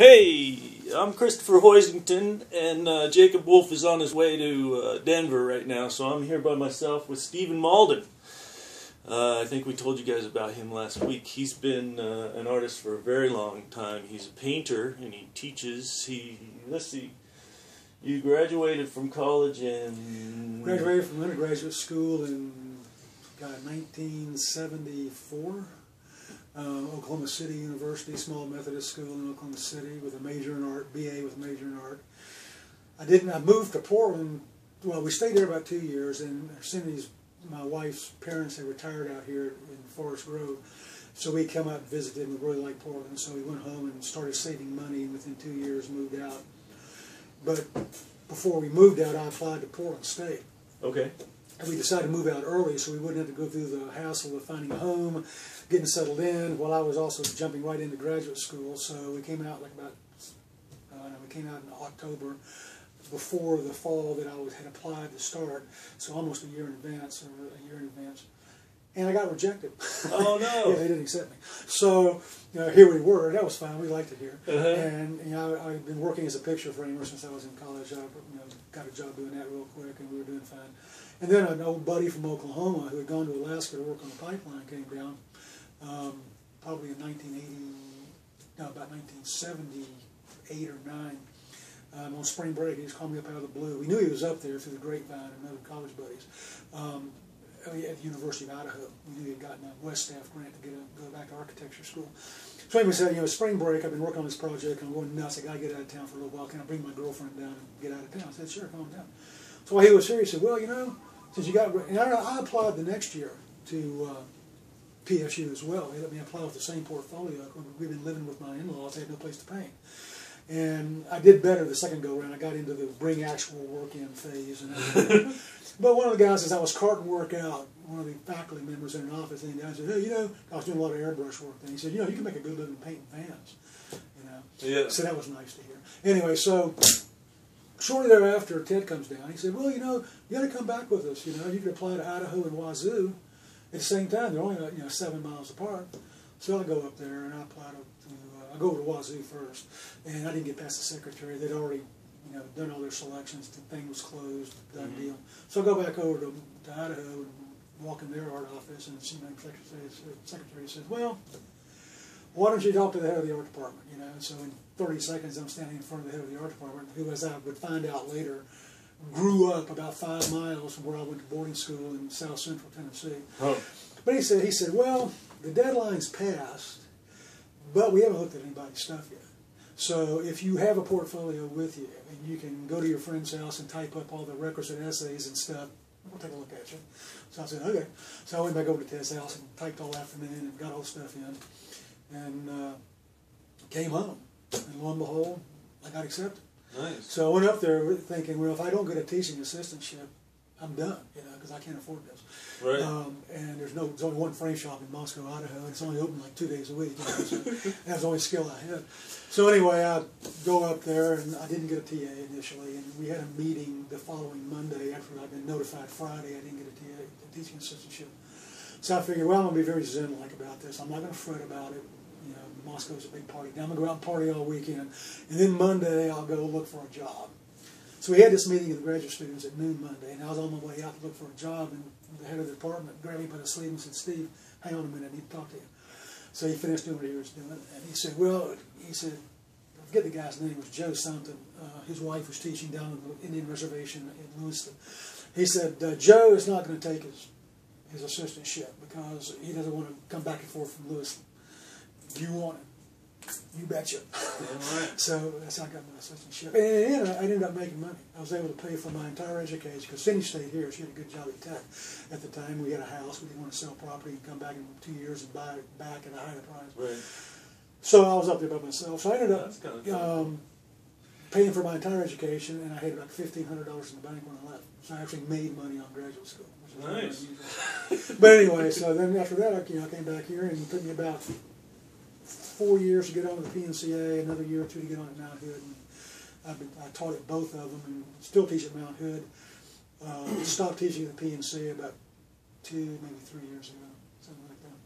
Hey, I'm Christopher Hoisington, and Jacob Wolf is on his way to Denver right now, so I'm here by myself with Stephen Mauldin. I think we told you guys about him last week. He's been an artist for a very long time. He's a painter, and he teaches. Let's see, you graduated from college in... Graduated from undergraduate school in 1974. Oklahoma City University, small Methodist school in Oklahoma City with a major in art, BA with a major in art. I moved to Portland. Well, we stayed there about 2 years, and Cindy's, my wife's parents, had retired out here in Forest Grove. So we come out and visited, and we really liked Portland. So we went home and started saving money, and within 2 years moved out. But before we moved out, I applied to Portland State. Okay. And we decided to move out early so we wouldn't have to go through the hassle of finding a home, getting settled in, while I was also jumping right into graduate school. So we came out we came out in October before the fall that I had applied to start, so almost a year in advance. And I got rejected. Oh, no. Yeah, they didn't accept me. So here we were. That was fine. We liked it here. And I've been working as a picture framer since I was in college. I got a job doing that real quick, and we were doing fine. And then an old buddy from Oklahoma who had gone to Alaska to work on the pipeline came down, probably in about 1978 or 9. On spring break, he just called me up out of the blue. We knew he was up there through the grapevine and other college buddies. At the University of Idaho. We knew he had gotten a West Staff grant to go back to architecture school. So anyway, we said, spring break, I've been working on this project, and I'm going nuts. I got to get out of town for a little while. Can I bring my girlfriend down and get out of town? I said, sure, come on down. So while he was here, he said, well, since you got, and I applied the next year to PSU as well. They let me apply with the same portfolio. We've been living with my in-laws. They had no place to paint. And I did better the second go-around. I got into the bring actual work in phase. And but one of the guys, as I was carting work out, one of the faculty members in an office, and I said, hey, I was doing a lot of airbrush work then. He said, you can make a good living painting fans. Yeah. So that was nice to hear. Anyway, so shortly thereafter, Ted comes down. He said, well, you got to come back with us. You could apply to Idaho and Wazoo at the same time. They're only 7 miles apart. So I go up there and I apply to I go to Wazoo first, and I didn't get past the secretary. They'd already, done all their selections. The thing was closed, done deal. So I go back over to Idaho and walk in their art office, and the secretary says, well, why don't you talk to the head of the art department? So in 30 seconds, I'm standing in front of the head of the art department, who, as I would find out later, grew up about 5 miles from where I went to boarding school in South Central Tennessee. Oh. But he said, well, the deadline's passed, but we haven't looked at anybody's stuff yet. So if you have a portfolio with you, and you can go to your friend's house and type up all the requisite essays and stuff, we'll take a look at you. So I said, okay. So I went back over to Ted's house and typed all that for me and got all the stuff in, and came home. And lo and behold, I got accepted. Nice. So I went up there thinking, well, if I don't get a teaching assistantship, I'm done, because I can't afford this. Right. And there's only one frame shop in Moscow, Idaho, and it's only open like 2 days a week. So that was the only skill I had. So anyway, I go up there, and I didn't get a TA initially, and we had a meeting the following Monday after I'd been notified Friday I didn't get a TA, a teaching assistantship. So I figured, well, I'm going to be very zen-like about this. I'm not going to fret about it. Moscow's a big party. Now I'm going to go out and party all weekend, and then Monday I'll go look for a job. So we had this meeting of the graduate students at noon Monday, and I was on my way out to look for a job, and the head of the department grabbed me by the sleeve and said, Steve, hang on a minute, I need to talk to you. So he finished doing what he was doing, and he said, I forget the guy's name, it was Joe something. His wife was teaching down on the Indian Reservation in Lewiston. He said, Joe is not going to take his assistantship because he doesn't want to come back and forth from Lewiston. Do you want it? You betcha. Right. So that's how I got my assistantship. And I ended up making money. I was able to pay for my entire education because Cindy stayed here. She had a good job at Tech. At the time, we had a house. We didn't want to sell property and come back in 2 years and buy it back at a higher price. Right. So I was up there by myself. So I ended up paying for my entire education, and I had about $1,500 in the bank when I left. So I actually made money on graduate school. Which is nice. But anyway, so then after that, I came back here, and it took me about 4 years to get on with the PNCA, another year or 2 to get on at Mount Hood. And I taught at both of them and still teach at Mount Hood. Stopped teaching at the PNC about 2, maybe 3 years ago, something like that.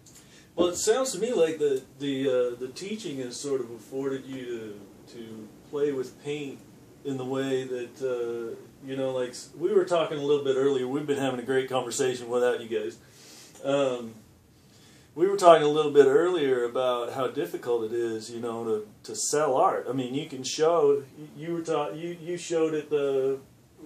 Well, it sounds to me like the teaching has sort of afforded you to play with paint in the way that you know, like we were talking a little bit earlier. We've been having a great conversation without you guys. We were talking a little bit earlier about how difficult it is, you know, to sell art. I mean, you can show. You showed at the.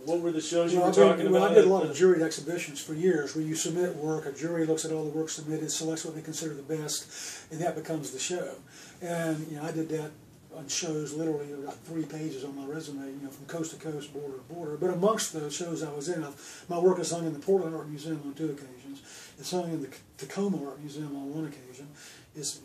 What were the shows you were talking about? I did a lot of juried exhibitions for years where you submit work, a jury looks at all the work submitted, selects what they consider the best, and that becomes the show. And, you know, I did that on shows literally about 3 pages on my resume, you know, from coast to coast, border to border. But amongst the shows I was in, my work is hung in the Portland Art Museum on 2 occasions. It's hung in the Tacoma Art Museum on 1 occasion. It's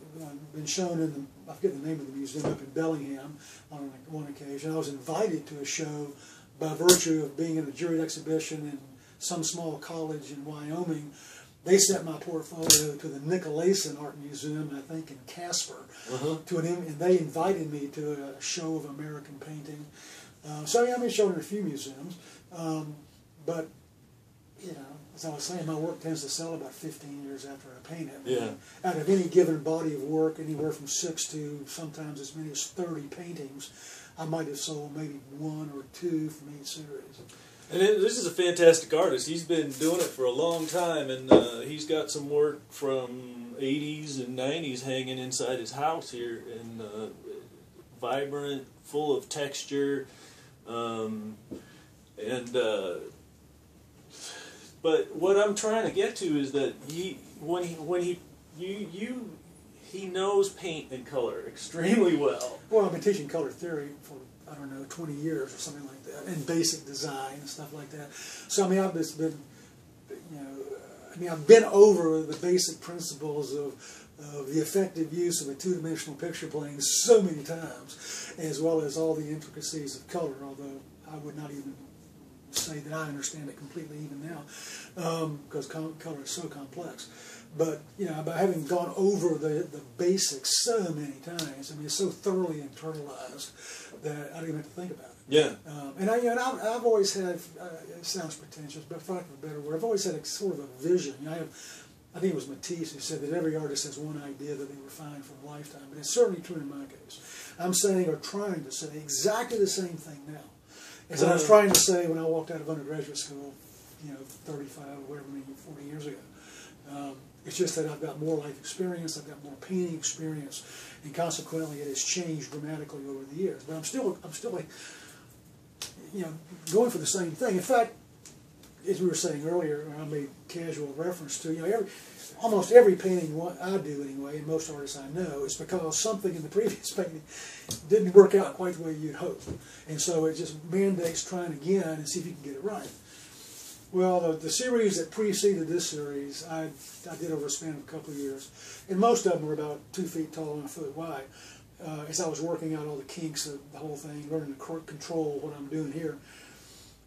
been shown in the, I forget the name of the museum, up in Bellingham on 1 occasion. I was invited to a show by virtue of being in a juried exhibition in some small college in Wyoming. They sent my portfolio to the Nicolason Art Museum, I think in Casper, and they invited me to a show of American painting. So yeah, I've been shown in a few museums, but you know, as I was saying, my work tends to sell about 15 years after I paint it. Yeah. Out of any given body of work, anywhere from 6 to sometimes as many as 30 paintings, I might have sold maybe 1 or 2 from each series. And this is a fantastic artist. He's been doing it for a long time, and he's got some work from 80s and 90s hanging inside his house here, and vibrant, full of texture, but what I'm trying to get to is that he knows paint and color extremely well. Well, I've been teaching color theory for, I don't know, 20 years or something like that, and basic design and stuff like that. So I mean, I've just been, you know, I've been over the basic principles of the effective use of a 2-dimensional picture plane so many times, as well as all the intricacies of color. Although I would not even say that I understand it completely even now, because color is so complex. But, you know, by having gone over the basics so many times, I mean, it's so thoroughly internalized that I don't even have to think about it. Yeah. I've always had, it sounds pretentious, but for lack of a better word, I've always had a sort of a vision. You know, I think it was Matisse who said that every artist has one idea that they refine for a lifetime, but it's certainly true in my case. I'm saying, or trying to say, exactly the same thing now as I was trying to say when I walked out of undergraduate school, you know, 35 or whatever, maybe 40 years ago. It's just that I've got more life experience, I've got more painting experience, and consequently it has changed dramatically over the years. But I'm still like, you know, going for the same thing. In fact, as we were saying earlier, I made casual reference to, you know, almost every painting I do anyway, and most artists I know, is because something in the previous painting didn't work out quite the way you'd hope. And so it just mandates trying again and see if you can get it right. Well, the series that preceded this series, I did over a span of a couple of years, and most of them were about 2 feet tall and a foot wide. As I was working out all the kinks of the whole thing, learning to control what I'm doing here,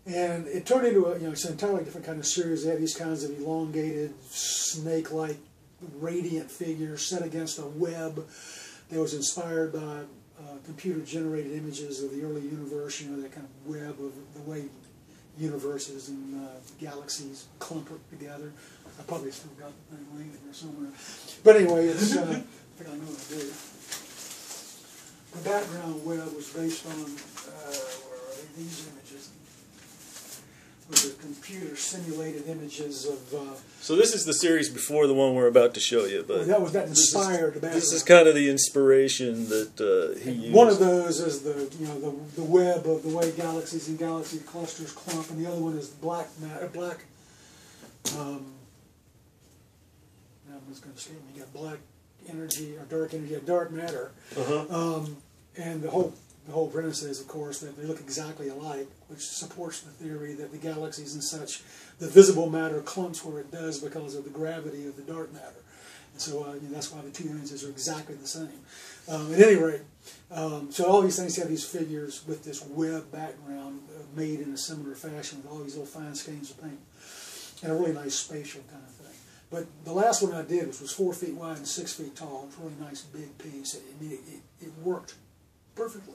and it turned into a, you know, it's an entirely different kind of series. They had these kinds of elongated, snake-like, radiant figures set against a web that was inspired by computer-generated images of the early universe. You know, that kind of web of the way universes and galaxies clump together. I probably still got the thing laying there somewhere. But anyway, it's, I think I know what I do. The background web was based on, where are they? These images. Those are computer simulated images of... So this is the series before the one we're about to show you. But well, that inspired the background. This is kind of the inspiration that he used. One of those is the web of the way galaxies and galaxy clusters clump, and the other one is black matter. Now I'm just going to escape me. You got black energy or dark matter, and the whole premise is, of course, that they look exactly alike, which supports the theory that the galaxies and such, the visible matter clumps where it does because of the gravity of the dark matter. And so you know, that's why the 2 images are exactly the same. At any rate, so all these things have these figures with this web background made in a similar fashion with all these little fine skeins of paint, and a really nice spatial kind of thing. But the last one I did, which was 4 feet wide and 6 feet tall, it was a really nice big piece. It worked perfectly.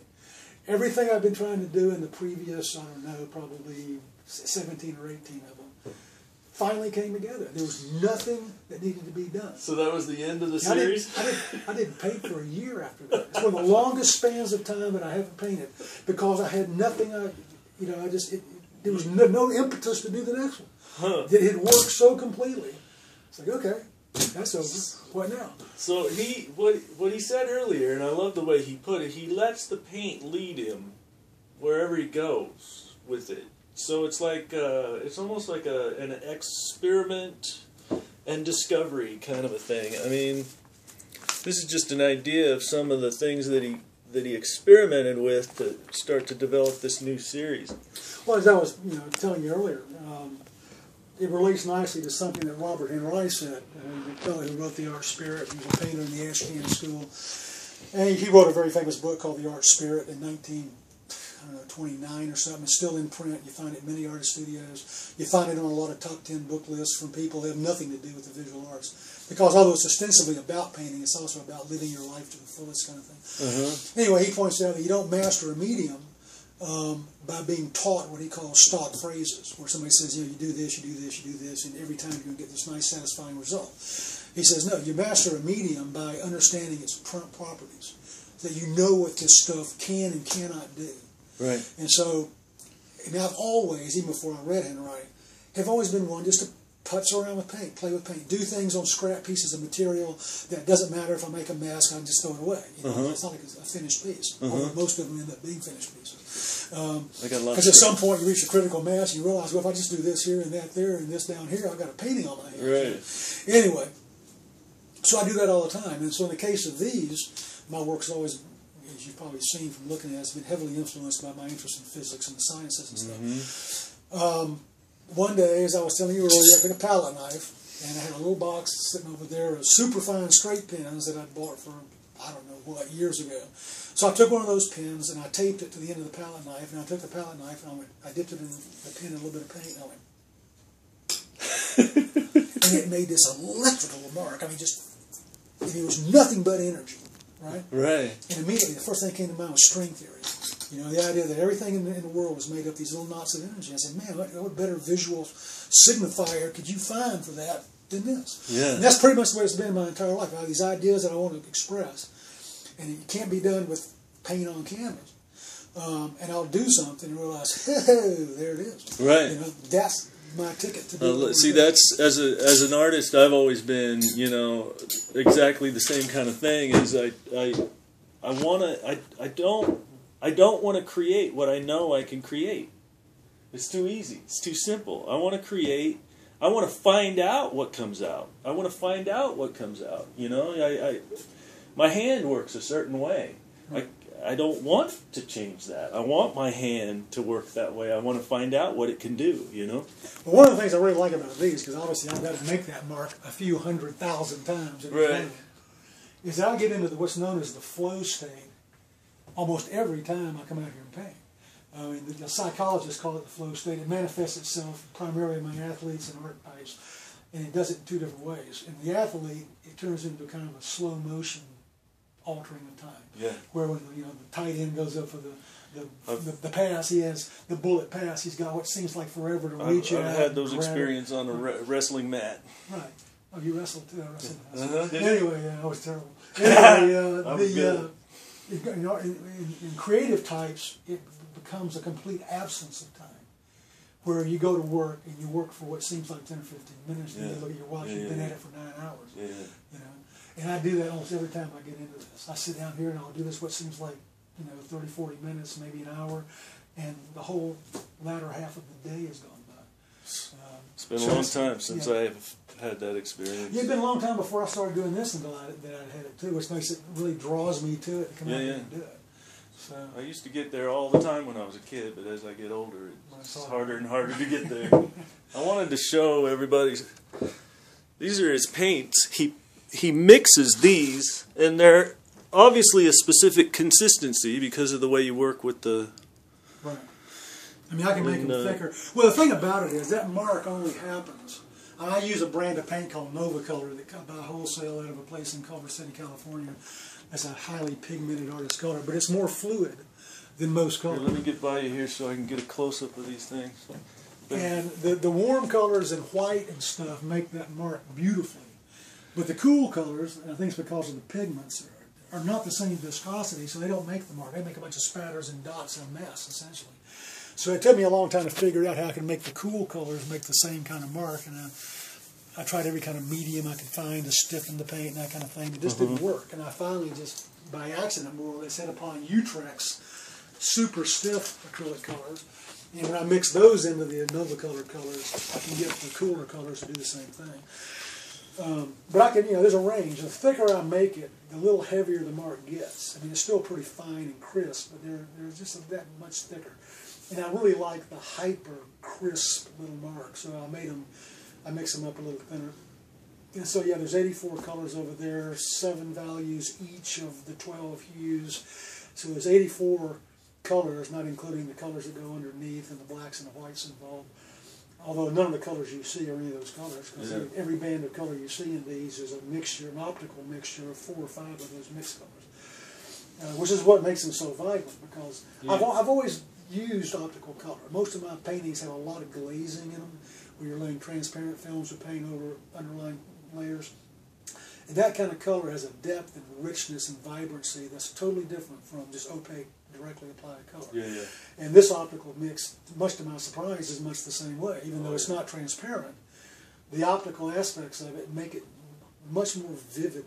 Everything I've been trying to do in the previous, I don't know, probably 17 or 18 of them, finally came together. There was nothing that needed to be done. So that was the end of the series? I didn't paint for a year after that. It's one of the longest spans of time that I haven't painted because I had nothing. There was no impetus to do the next one. Huh. It had worked so completely. It's like, okay, that's over. What now? So what he said earlier, and I love the way he put it, he lets the paint lead him wherever he goes with it. So it's like it's almost like an experiment and discovery kind of a thing. I mean, this is just an idea of some of the things that he experimented with to start to develop this new series. Well, as I was telling you earlier, it relates nicely to something that Robert Henry said, the fellow who wrote The Art Spirit. He was a painter in the SGN school. And he wrote a very famous book called The Art Spirit in 1929 or something. It's still in print. You find it in many artist studios. You find it on a lot of top 10 book lists from people who have nothing to do with the visual arts. Because although it's ostensibly about painting, it's also about living your life to the fullest kind of thing. Anyway, he points out that you don't master a medium by being taught what he calls stock phrases, where somebody says, you do this, you do this, you do this, and every time you're going to get this nice, satisfying result. He says, no, you master a medium by understanding its properties, that you know what this stuff can and cannot do. Right. And so, I've always, even before I read Henry, have always been one just to putz around with paint, play with paint, do things on scrap pieces of material that doesn't matter if I make a mess, I can just throw it away. It's not like a finished piece. Although most of them end up being finished pieces. Because at some point you reach a critical mass, you realize, well, if I just do this here and that there and this down here, I've got a painting on my hands. Right. Anyway, so I do that all the time. And so in the case of these, my work's always, as you've probably seen from looking at it, has been heavily influenced by my interest in physics and the sciences and stuff. One day, as I was telling you earlier, I took a palette knife, and I had a little box sitting over there of superfine straight pens that I'd bought for, I don't know what, years ago. So I took one of those pens, and I taped it to the end of the palette knife, and I took the palette knife, and I dipped it in the pen in a little bit of paint, and I went, and it made this electrical mark. I mean, it was nothing but energy, right? Right. And immediately, the first thing that came to mind was string theory. The idea that everything in the world was made up of these little knots of energy. I said, man, what better visual signifier could you find for that than this? Yeah. And that's pretty much the way it's been my entire life. I have these ideas that I want to express, and it can't be done with paint on canvas. And I'll do something and realize, hey, there it is. Right. That's my ticket to do see, that's as an artist, I've always been, exactly the same kind of thing. Is I don't want to create what I know I can create. It's too easy. It's too simple. I want to create. I want to find out what comes out. I want to find out what comes out. My hand works a certain way. I don't want to change that. I want my hand to work that way. I want to find out what it can do. Well, one of the things I really like about these, because obviously I've got to make that mark a few 100,000 times, right, is I'll get into what's known as the flow state almost every time I come out here and paint. I mean, the psychologists call it the flow state. It manifests itself primarily among athletes and art types, and it does it in two different ways. In the athlete, it turns into kind of a slow motion altering of time. Yeah. Where when the tight end goes up for the pass, he has the bullet pass. He's got what seems like forever to reach out. I've had those experiences on a wrestling mat. Right. Oh, you wrestled too. I wrestled. Did Anyway, I was terrible. Anyway, in creative types, it becomes a complete absence of time, where you go to work and you work for what seems like 10 or 15 minutes, and you look at your watch, you've been at it for 9 hours. Yeah. And I do that almost every time I get into this. I sit down here and I'll do this what seems like 30, 40 minutes, maybe an hour, and the whole latter half of the day is gone by. It's been a long time since I've had that experience. It's been a long time before I started doing this until I had it too, which makes it really draws me to it to come out here and do it. So I used to get there all the time when I was a kid, but as I get older, it's harder and harder to get there. I wanted to show everybody. These are his paints. He mixes these, and they're obviously a specific consistency because of the way you work with the. Right. I mean, I can make them thicker. Well, the thing about it is that mark only happens. I use a brand of paint called Nova Color that I buy wholesale out of a place in Culver City, California. That's a highly pigmented artist color, but it's more fluid than most colors. Here, let me get by you here so I can get a close-up of these things. And the warm colors and white and stuff make that mark beautifully. But the cool colors, and I think it's because of the pigments, are not the same viscosity, so they don't make the mark. They make a bunch of spatters and dots and a mess, essentially. So it took me a long time to figure out how I could make the cool colors make the same kind of mark. And I tried every kind of medium I could find to stiffen the paint and that kind of thing. It just didn't work. And I finally just, by accident more or less, hit upon Utrecht's super stiff acrylic colors. And when I mix those into the Nova colored colors, I can get the cooler colors to do the same thing. But I can, there's a range. The thicker I make it, the little heavier the mark gets. I mean, it's still pretty fine and crisp, but they're just that much thicker. And I really like the hyper crisp little marks, so I mix them up a little thinner. And so yeah, there's 84 colors over there, 7 values each of the 12 hues. So there's 84 colors, not including the colors that go underneath and the blacks and the whites involved. Although none of the colors you see are any of those colors, because every band of color you see in these is a mixture, an optical mixture of 4 or 5 of those mixed colors, which is what makes them so vibrant. Because I've always used optical color. Most of my paintings have a lot of glazing in them, where you're laying transparent films of paint over underlying layers. And that kind of color has a depth and richness and vibrancy that's totally different from just opaque, directly applied color. And this optical mix, much to my surprise, is much the same way. Even though it's not transparent, the optical aspects of it make it much more vivid.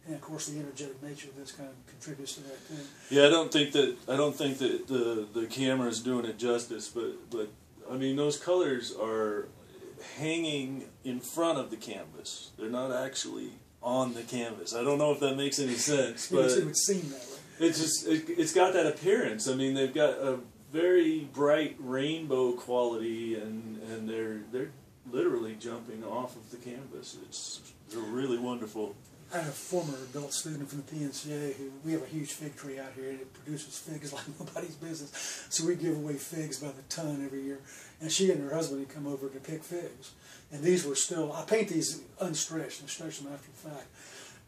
And of course, the energetic nature of this kind of contributes to that too. Yeah, I don't think that the camera is doing it justice, but I mean, those colors are hanging in front of the canvas. They're not actually on the canvas. I don't know if that makes any sense, but it would seem that way. It's got that appearance. I mean, they've got a very bright rainbow quality, and they're literally jumping off of the canvas. They're really wonderful. I have a former adult student from the PNCA we have a huge fig tree out here, and it produces figs like nobody's business. So we give away figs by the ton every year. And she and her husband had come over to pick figs. And these were still, I paint these unstretched and stretch them after the fact.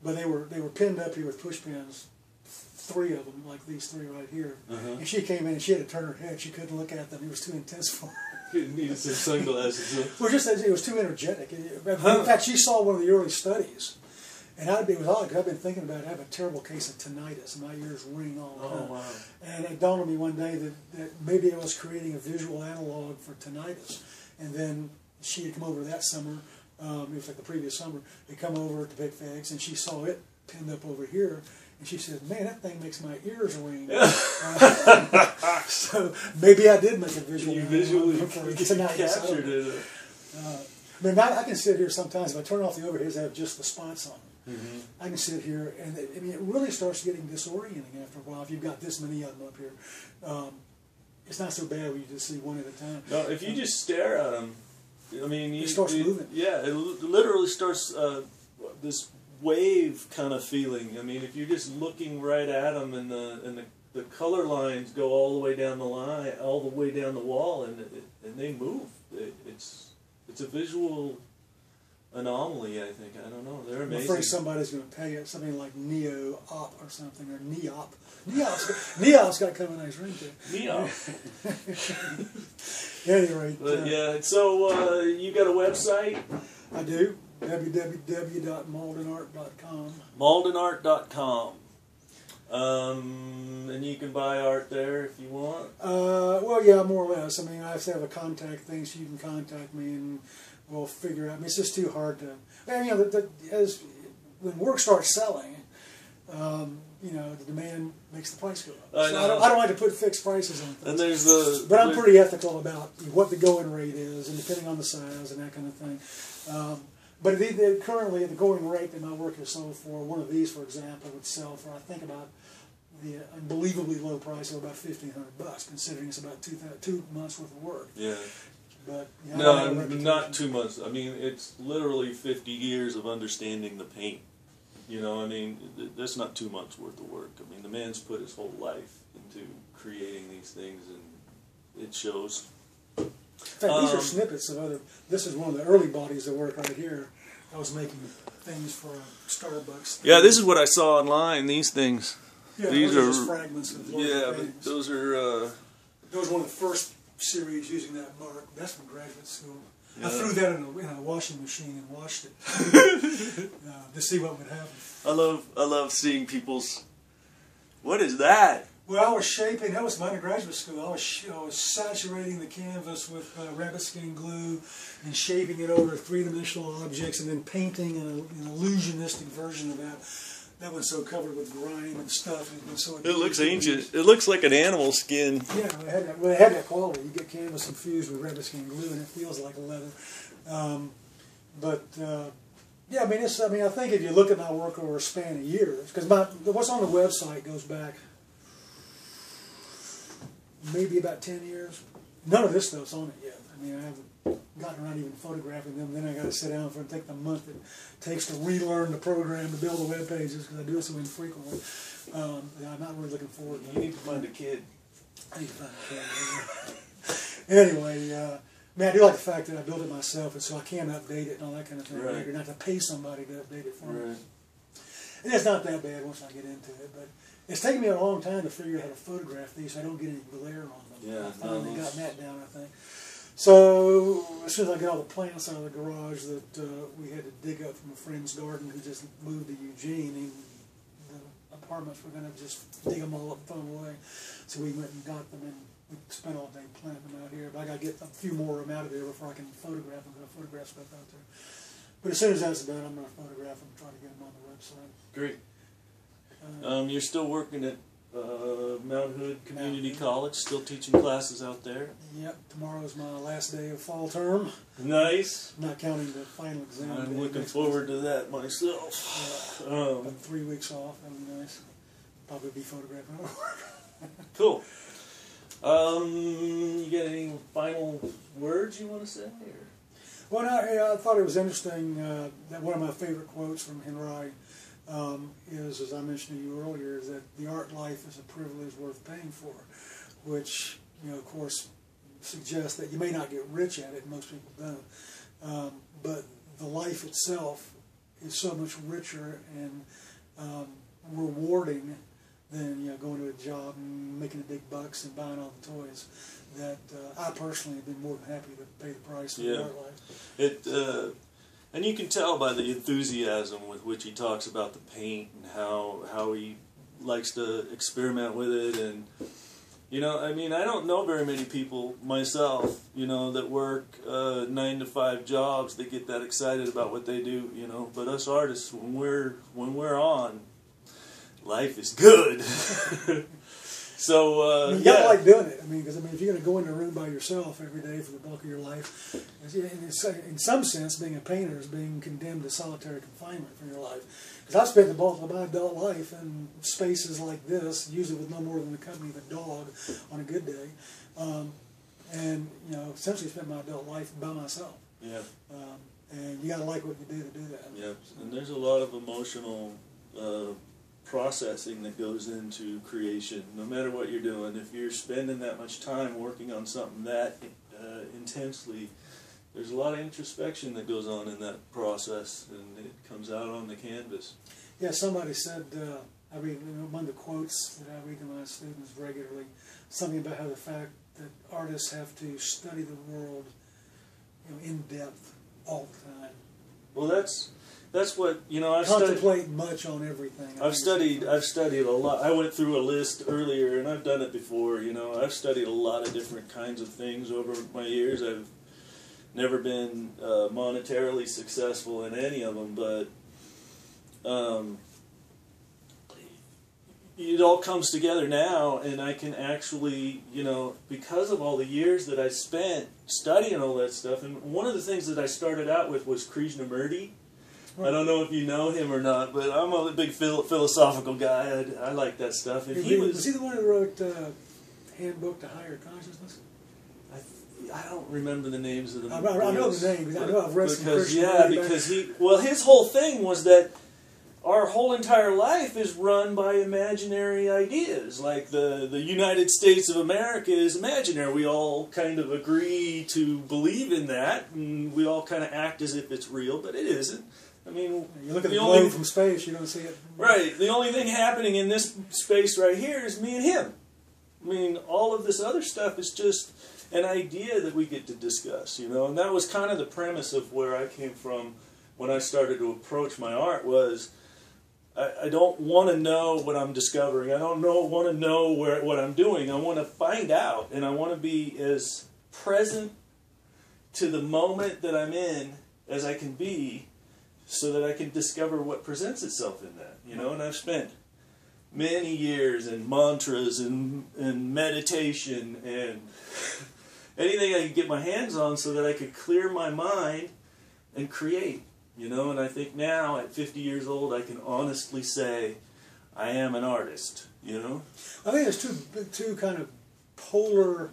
But they were pinned up here with push pins, 3 of them, like these 3 right here. And she came in and she had to turn her head. She couldn't look at them. It was too intense for her. You needed some sunglasses. Well, just it was too energetic. In fact, she saw one of the early studies. And it was odd, because I've been thinking about it. I have a terrible case of tinnitus, and my ears ring all the time. Wow. And it dawned on me one day that maybe I was creating a visual analog for tinnitus. And then she had come over that summer, it was like the previous summer, they come over to pick figs, and she saw it pinned up over here, and she said, "Man, that thing makes my ears ring." So maybe I did make a visual analog for tinnitus. Captured it. I mean, I can sit here sometimes, if I turn off the overheads, I have just the spots on them. I can sit here, and I mean, it really starts getting disorienting after a while if you've got this many of them up here. It's not so bad when you just see one at a time. No, if you just stare at them, I mean, it starts moving. Yeah, it literally starts this wave kind of feeling. I mean, if you're just looking right at them, and the color lines go all the way down the line, all the way down the wall, and they move. It's a visual anomaly, I think. I don't know. They're amazing. I'm afraid somebody's going to pay it something like Neo-Op or something, or Neop. Neop's got kind of a nice ring to it. Neop. At any rate. But yeah, so you got a website? I do. www.mauldinart.com. Mauldinart.com. And you can buy art there if you want? Well, yeah, more or less. I mean, I have to have a contact thing, so you can contact me and we'll figure out. I mean, it's just too hard to. And, when work starts selling, the demand makes the price go up. So I don't like to put fixed prices on things. And there's but I'm pretty ethical about what the going rate is, and depending on the size and that kind of thing. But currently, the going rate that my work is sold for, one of these, for example, would sell for, I think, about the unbelievably low price of about $1,500, considering it's about 2 months worth of work. Yeah. But no, not 2 months. I mean, it's literally 50 years of understanding the paint. I mean, that's not 2 months worth of work. I mean, the man's put his whole life into creating these things, and it shows. In fact, these are snippets of other. This is one of the early bodies of work right here. I was making things for Starbucks. Yeah, this is what I saw online. These things. Yeah, these those are just fragments of but those are. Those were one of the first series using that mark. That's from graduate school. Yeah. I threw that in a washing machine and washed it to see what would happen. I love seeing people's. What is that? Well, I was shaping. That was my undergraduate school. I was saturating the canvas with rabbit skin glue and shaping it over three-dimensional objects, and then painting an illusionistic version of that. That one's so covered with grime and stuff. And so It looks ancient. It looks like an animal skin. Yeah, it had that quality. You get canvas infused with rabbit skin glue, and it feels like leather. Yeah, I think if you look at my work over a span of years, because what's on the website goes back maybe about 10 years. None of this stuff's on it yet. I mean, I haven't gotten around even photographing them. Then I got to sit down for and take the month it takes to relearn the program to build the web pages, because I do it so infrequently. I'm not really looking forward to it. You need to find a kid. I need to find a kid. Anyway, I do like the fact that I built it myself, and so I can update it and all that kind of thing. Right. You're not to pay somebody to update it for me. Right. And it's not that bad once I get into it, but it's taken me a long time to figure out how to photograph these so I don't get any glare on them. Yeah, I finally gotten that down, I think. So as soon as I got all the plants out of the garage that we had to dig up from a friend's garden who just moved to Eugene, the apartments were going to just dig them all up and throw them away. So we went and got them, and we spent all day planting them out here. But I got to get a few more of them out of there before I can photograph them. I'm going to photograph stuff out there. But as soon as that's done, I'm going to photograph them and try to get them on the website. Great. You're still working at Mount Hood Community College, still teaching classes out there. Yep, tomorrow's my last day of fall term. Nice. Not counting the final exam. I'm looking forward to that myself. About 3 weeks off, that would be nice. Probably be photographing at work. Cool. You got any final words you want to say? Or? Well, I thought it was interesting that one of my favorite quotes from Henry is, as I mentioned to you earlier, is that the art life is a privilege worth paying for, which, of course, suggests that you may not get rich at it, most people don't, but the life itself is so much richer and rewarding than going to a job and making the big bucks and buying all the toys, that I personally have been more than happy to pay the price for the art life. And you can tell by the enthusiasm with which he talks about the paint and how he likes to experiment with it. And, I don't know very many people myself, that work 9 to 5 jobs that get that excited about what they do, But us artists, when we're on, life is good. So, you gotta like doing it. Because if you're going to go in a room by yourself every day for the bulk of your life, in some sense, being a painter is being condemned to solitary confinement for your life. Because I've spent the bulk of my adult life in spaces like this, usually with no more than the company of a dog on a good day, and essentially spent my adult life by myself. Yeah. And you gotta like what you do to do that. Yeah, and there's a lot of emotional processing that goes into creation, no matter what you're doing. If you're spending that much time working on something that intensely, there's a lot of introspection that goes on in that process, and it comes out on the canvas. Yeah, somebody said, I read one of the quotes that I read to my students regularly, something about how the fact that artists have to study the world in depth all the time. Well, that's what I've contemplate much on everything. I've studied a lot. I went through a list earlier, and I've done it before. I've studied a lot of different kinds of things over my years. I've never been monetarily successful in any of them, but it all comes together now, and I can actually, because of all the years that I spent studying all that stuff. And one of the things that I started out with was Krishnamurti. I don't know if you know him or not, but I'm a big philosophical guy. I like that stuff. And was he the one who wrote Handbook to Higher Consciousness? I don't remember the names of the. I know the name. I know I've read some Christian. Because his whole thing was that our whole entire life is run by imaginary ideas. Like the United States of America is imaginary. We all kind of agree to believe in that, and we all kind of act as if it's real, but it isn't. You look at the globe from space, you don't see it. Right. The only thing happening in this space right here is me and him. I mean, all of this other stuff is just an idea that we get to discuss, you know, and that was kind of the premise of where I came from when I started to approach my art. Was I don't want to know what I'm discovering. I don't want to know what I'm doing. I want to find out, and I want to be as present to the moment that I'm in as I can be, so that I can discover what presents itself in that, you know. And I've spent many years in mantras and meditation and anything I could get my hands on so that I could clear my mind and create, you know. And I think now at 50 years old I can honestly say I am an artist, you know. I think there's two kind of polar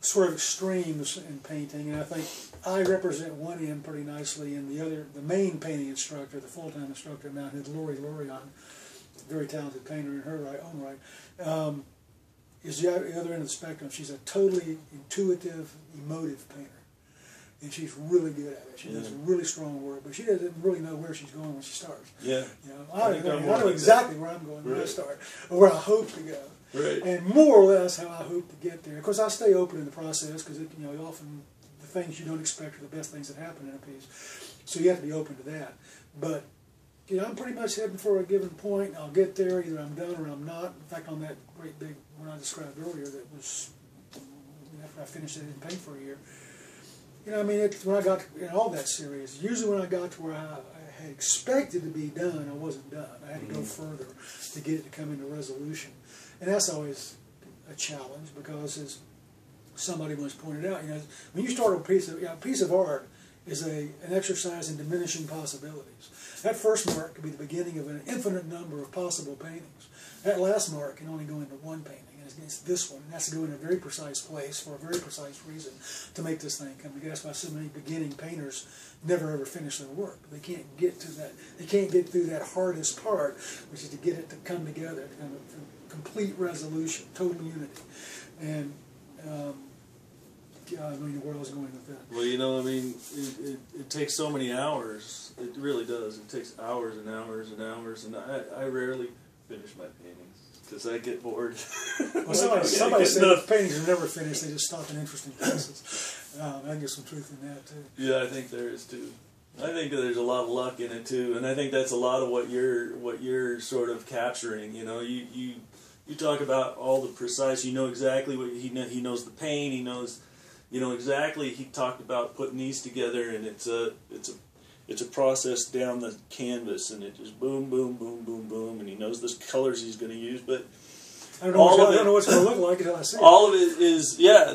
sort of extremes in painting, and I think I represent one end pretty nicely, and the main painting instructor, the full-time instructor now, is Lori Lorion, very talented painter in her own right, is the other end of the spectrum. She's a totally intuitive, emotive painter, and she's really good at it. She does really strong work, but she doesn't really know where she's going when she starts. Yeah, you know, I know exactly where I'm going when I start, or where I hope to go. Right. And more or less how I hope to get there. Of course, I stay open in the process because, you know, often the things you don't expect are the best things that happen in a piece. So you have to be open to that. But, you know, I'm pretty much heading for a given point. I'll get there. Either I'm done or I'm not. In fact, on that great big one I described earlier that was, after I finished it, I didn't paint for a year. You know, I mean, when I got in all that series, usually when I got to where I had expected to be done, I wasn't done. I had to go further to get it to come into resolution. And that's always a challenge because, as somebody once pointed out, you know, when you start a piece of art is an exercise in diminishing possibilities. That first mark could be the beginning of an infinite number of possible paintings. That last mark can only go into one painting, and it's this one. It has to go in a very precise place for a very precise reason to make this thing come together. That's why so many beginning painters never ever finish their work. They can't get to that. They can't get through that hardest part, which is to get it to come together, to come to complete resolution, total unity. And I don't know where I was going with that. Well, you know, I mean, it takes so many hours. It really does. It takes hours and hours and hours, and I rarely finish my paintings because I get bored. Well, somebody said if paintings are never finished, they just stop in interesting places. I think there's some truth in that too. Yeah, I think there is too. I think there's a lot of luck in it too, and I think that's a lot of what you're sort of capturing. You know, you talk about all the precise. You know exactly what he knows the pain. He knows, you know exactly. He talked about putting these together, and it's a process down the canvas, and it just boom, boom, boom, boom, boom, and he knows the colors he's going to use, but. I don't know what's going to look like until I see it. All of it is, yeah.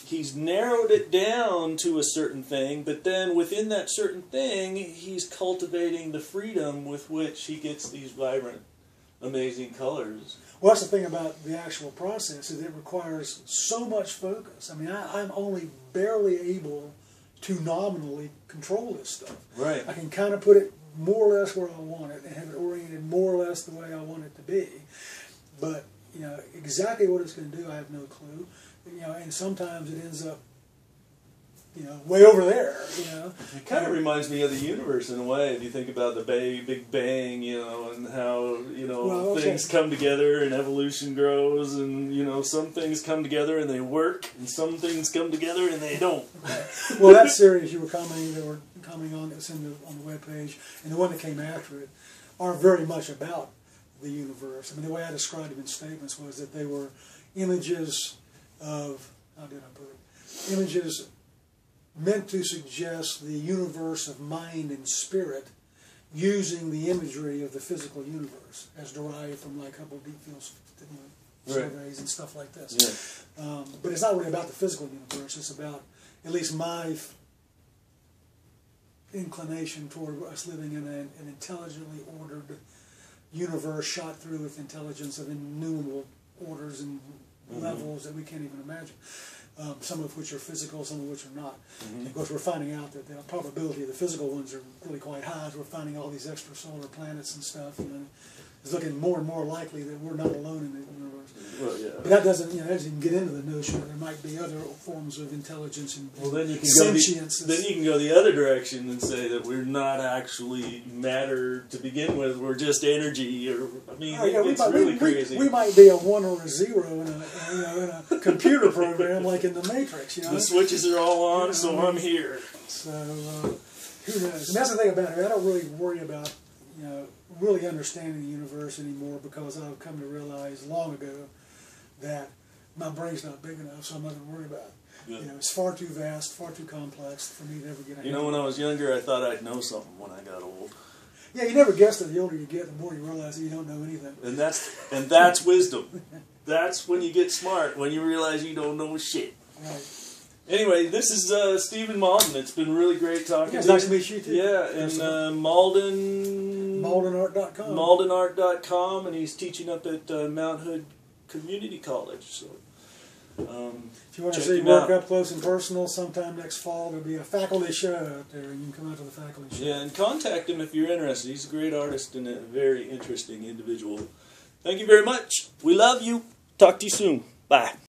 He's narrowed it down to a certain thing, but then within that certain thing, he's cultivating the freedom with which he gets these vibrant, amazing colors. Well, that's the thing about the actual process, is it requires so much focus. I mean, I'm only barely able to nominally control this stuff. Right. I can kind of put it more or less where I want it and have it oriented more or less the way I want it to be. But, you know, exactly what it's going to do, I have no clue. You know, and sometimes it ends up, you know, way over there, you know. It kind of reminds me of the universe in a way. If you think about the Big Bang, you know, and how, you know, things come together and evolution grows, and, you know, some things come together and they work, and some things come together and they don't. Well, that series you were commenting on, that's on the webpage, and the one that came after it, are very much about the universe. I mean, the way I described them in statements was that they were images of, how did I put it? Images meant to suggest the universe of mind and spirit using the imagery of the physical universe as derived from like Hubble deep field surveys and stuff like this. Yeah. But it's not really about the physical universe. It's about, at least my inclination toward us living in an intelligently ordered universe shot through with intelligence of innumerable orders and levels that we can't even imagine. Some of which are physical, some of which are not. And of course, we're finding out that the probability of the physical ones are really quite high. As we're finding all these extrasolar planets and stuff. You know, it's looking more and more likely that we're not alone in the universe. Well, yeah. But that doesn't, that doesn't get into the notion that there might be other forms of intelligence and Well, then you can sentience. then you can go the other direction and say that we're not actually matter to begin with. We're just energy. Or it's really crazy. We might be a 1 or a 0 in a computer program like in the Matrix. The switches are all on, so I'm here. So who knows? And that's the thing about it. I don't really worry about really understanding the universe anymore, because I've come to realize long ago that my brain's not big enough, so I'm not going to worry about it. Good. It's far too vast, far too complex for me to ever get a When I was younger, I thought I'd know something when I got old. Yeah, you never guess that the older you get, the more you realize that you don't know anything. And that's wisdom. That's when you get smart, when you realize you don't know shit. Right. Anyway, this is Stephen Mauldin. It's been really great talking to you. It's nice to meet you too. Yeah, and Mauldin... Mauldinart.com. Mauldinart.com, and he's teaching up at Mount Hood Community College. So, if you want to see work up close and personal, sometime next fall there'll be a faculty show out there, and you can come out to the faculty show. Yeah, and contact him if you're interested. He's a great artist and a very interesting individual. Thank you very much. We love you. Talk to you soon. Bye.